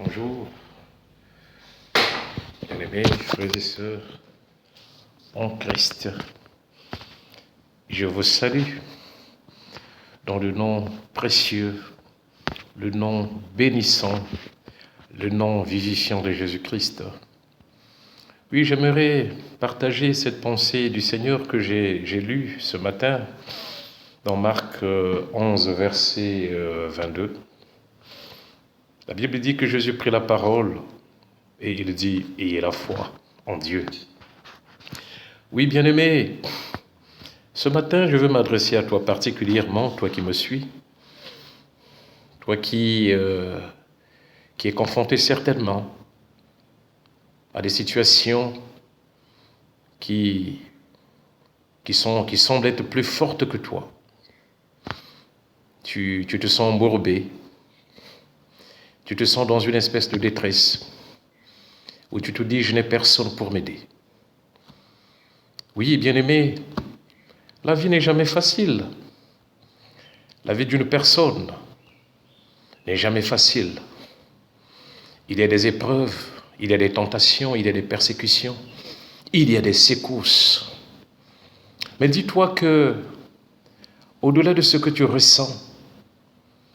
Bonjour, bien-aimés frères et sœurs en Christ. Je vous salue dans le nom précieux, le nom bénissant, le nom vivifiant de Jésus-Christ. Oui, j'aimerais partager cette pensée du Seigneur que j'ai lue ce matin dans Marc 11, verset 22. La Bible dit que Jésus prit la parole et il dit « Ayez la foi en Dieu ». Oui, bien-aimé, ce matin, je veux m'adresser à toi particulièrement, toi qui me suis, toi qui est confronté certainement à des situations qui semblent être plus fortes que toi. Tu te sens embourbé, tu te sens dans une espèce de détresse, où tu te dis « je n'ai personne pour m'aider ». Oui, bien-aimé, la vie n'est jamais facile. La vie d'une personne n'est jamais facile. Il y a des épreuves, il y a des tentations, il y a des persécutions, il y a des secousses. Mais dis-toi que, au-delà de ce que tu ressens,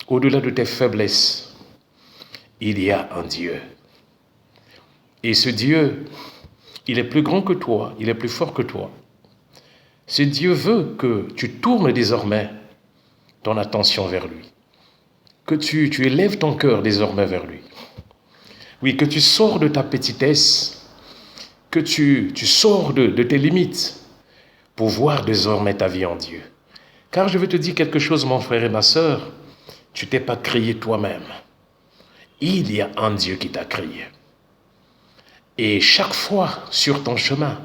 au-delà de tes faiblesses, il y a un Dieu. Et ce Dieu, il est plus grand que toi, il est plus fort que toi. Ce Dieu veut que tu tournes désormais ton attention vers lui, que tu élèves ton cœur désormais vers lui. Oui, que tu sors de ta petitesse, que tu sors de tes limites pour voir désormais ta vie en Dieu. Car je veux te dire quelque chose, mon frère et ma sœur, tu t'es pas créé toi-même. Il y a un Dieu qui t'a créé. Et chaque fois sur ton chemin,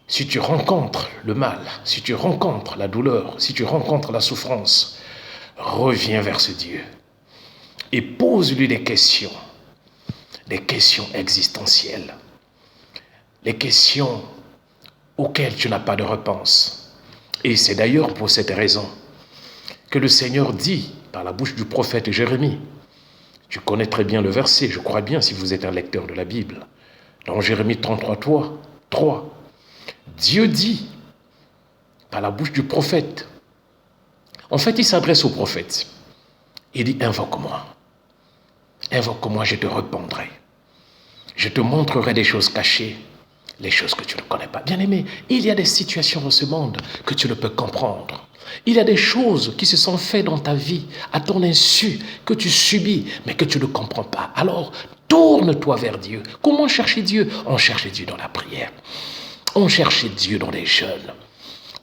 si tu rencontres le mal, si tu rencontres la douleur, si tu rencontres la souffrance, reviens vers ce Dieu et pose-lui des questions existentielles, des questions auxquelles tu n'as pas de réponse. Et c'est d'ailleurs pour cette raison que le Seigneur dit par la bouche du prophète Jérémie, tu connais très bien le verset, je crois bien si vous êtes un lecteur de la Bible, dans Jérémie 33, 3, Dieu dit par la bouche du prophète, en fait il s'adresse au prophète, il dit invoque-moi, je te répondrai, je te montrerai des choses cachées, les choses que tu ne connais pas. Bien-aimé, il y a des situations dans ce monde que tu ne peux comprendre. Il y a des choses qui se sont faites dans ta vie, à ton insu, que tu subis, mais que tu ne comprends pas. Alors, tourne-toi vers Dieu. Comment chercher Dieu? On cherche Dieu dans la prière. On cherche Dieu dans les jeûnes.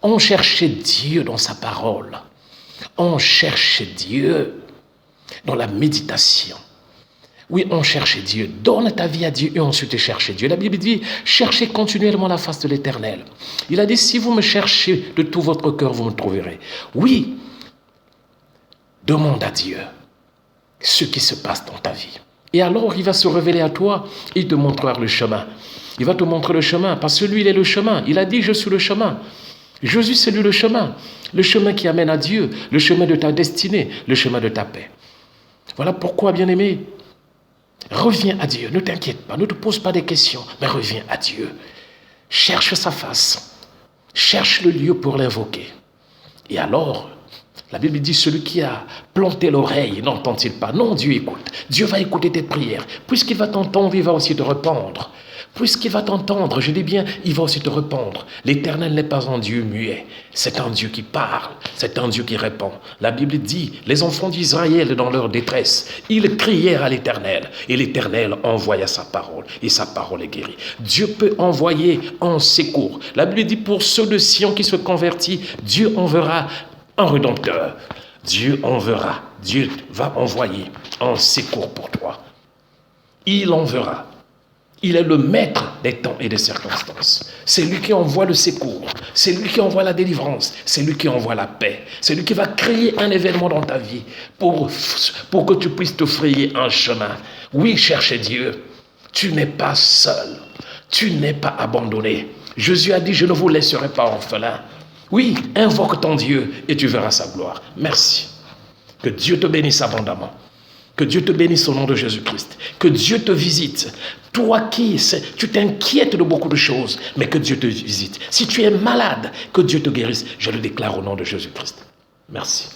On cherche Dieu dans sa parole. On cherche Dieu dans la méditation. Oui, on cherche Dieu. Donne ta vie à Dieu et ensuite cherche Dieu. La Bible dit, cherchez continuellement la face de l'Éternel. Il a dit, si vous me cherchez de tout votre cœur, vous me trouverez. Oui, demande à Dieu ce qui se passe dans ta vie. Et alors, il va se révéler à toi, il te montrera le chemin. Il va te montrer le chemin, parce que lui, il est le chemin. Il a dit, je suis le chemin. Jésus, c'est lui le chemin qui amène à Dieu, le chemin de ta destinée, le chemin de ta paix. Voilà pourquoi, bien-aimé, reviens à Dieu, ne t'inquiète pas, ne te pose pas des questions, mais reviens à Dieu. Cherche sa face, cherche le lieu pour l'invoquer. Et alors, la Bible dit, celui qui a planté l'oreille, n'entend-il pas? Non, Dieu écoute. Dieu va écouter tes prières. Puisqu'il va t'entendre, il va aussi te répondre. Puisqu'il va t'entendre, je dis bien, il va aussi te répondre. L'Éternel n'est pas un Dieu muet, c'est un Dieu qui parle, c'est un Dieu qui répond. La Bible dit, les enfants d'Israël dans leur détresse, ils crièrent à l'Éternel, et l'Éternel envoya sa parole, et sa parole est guérie. Dieu peut envoyer en secours. La Bible dit, pour ceux de Sion qui se convertissent, Dieu enverra un rédempteur. Dieu va envoyer un secours pour toi. Il enverra. Il est le maître des temps et des circonstances. C'est lui qui envoie le secours. C'est lui qui envoie la délivrance. C'est lui qui envoie la paix. C'est lui qui va créer un événement dans ta vie pour que tu puisses te frayer un chemin. Oui, cherchez Dieu. Tu n'es pas seul. Tu n'es pas abandonné. Jésus a dit, je ne vous laisserai pas orphelin. Oui, invoque ton Dieu et tu verras sa gloire. Merci. Que Dieu te bénisse abondamment. Que Que Dieu te bénisse au nom de Jésus-Christ. Que Dieu te visite. Toi qui, tu t'inquiètes de beaucoup de choses, mais que Dieu te visite. Si tu es malade, que Dieu te guérisse. Je le déclare au nom de Jésus-Christ. Merci.